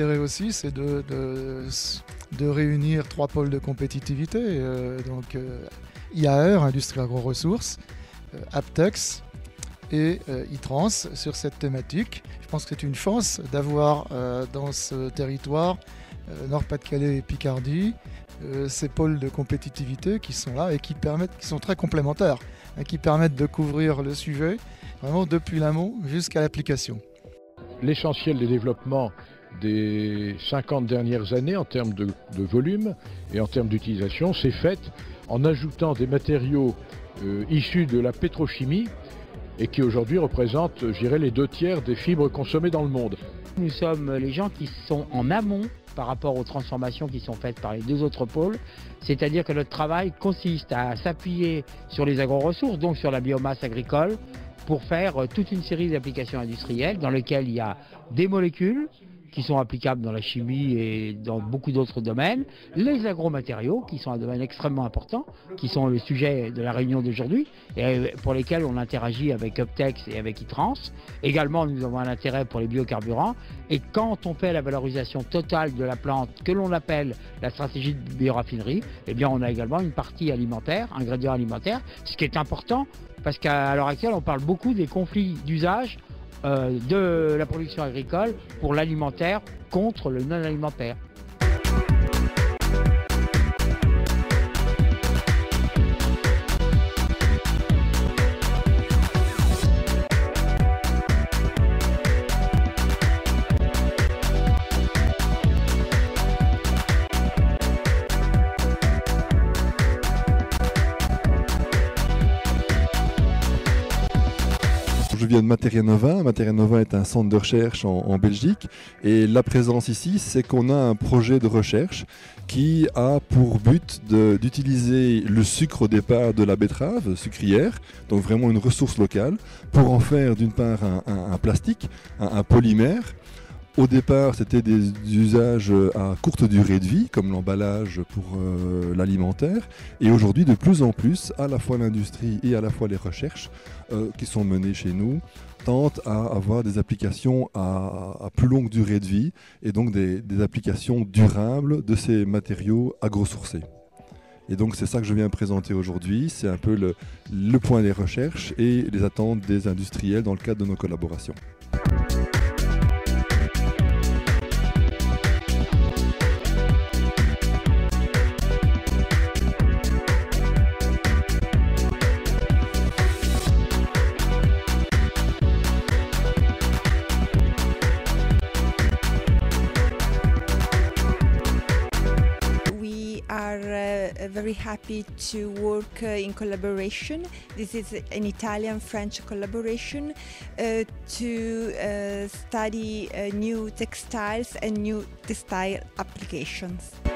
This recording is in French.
l'intérêt aussi, c'est de réunir 3 pôles de compétitivité. IAR, Industrie Agro-Ressources, Aptex et ITRANS sur cette thématique. Je pense que c'est une chance d'avoir dans ce territoire, Nord-Pas-de-Calais et Picardie, ces pôles de compétitivité qui sont là et qui sont très complémentaires, qui permettent de couvrir le sujet vraiment depuis l'amont jusqu'à l'application. L'essentiel des développements des 50 dernières années en termes de volume et en termes d'utilisation s'est fait en ajoutant des matériaux issus de la pétrochimie et qui aujourd'hui représentent, je dirais, les 2/3 des fibres consommées dans le monde. Nous sommes les gens qui sont en amont par rapport aux transformations qui sont faites par les 2 autres pôles, c'est-à-dire que notre travail consiste à s'appuyer sur les agro-ressources, donc sur la biomasse agricole, pour faire toute une série d'applications industrielles dans lesquelles il y a des molécules qui sont applicables dans la chimie et dans beaucoup d'autres domaines, les agromatériaux qui sont un domaine extrêmement important, qui sont le sujet de la réunion d'aujourd'hui et pour lesquels on interagit avec Uptex et avec ITRANS. Également, nous avons un intérêt pour les biocarburants et quand on fait la valorisation totale de la plante que l'on appelle la stratégie de bioraffinerie, eh bien on a également une partie alimentaire, ingrédients alimentaires, ce qui est important parce qu'à l'heure actuelle on parle beaucoup des conflits d'usage de la production agricole pour l'alimentaire contre le non-alimentaire. Je viens de Materia Nova. Materia Nova est un centre de recherche en Belgique et la présence ici, c'est qu'on a un projet de recherche qui a pour but d'utiliser le sucre au départ de la betterave sucrière, donc vraiment une ressource locale, pour en faire d'une part un plastique, un polymère. Au départ, c'était des usages à courte durée de vie, comme l'emballage pour l'alimentaire. Et aujourd'hui, de plus en plus, à la fois l'industrie et à la fois les recherches qui sont menées chez nous, tentent à avoir des applications à plus longue durée de vie et donc des applications durables de ces matériaux agrosourcés. Et donc c'est ça que je viens présenter aujourd'hui, c'est un peu le point des recherches et les attentes des industriels dans le cadre de nos collaborations. Very happy to work in collaboration. This is an Italian-French collaboration to study new textiles and new textile applications.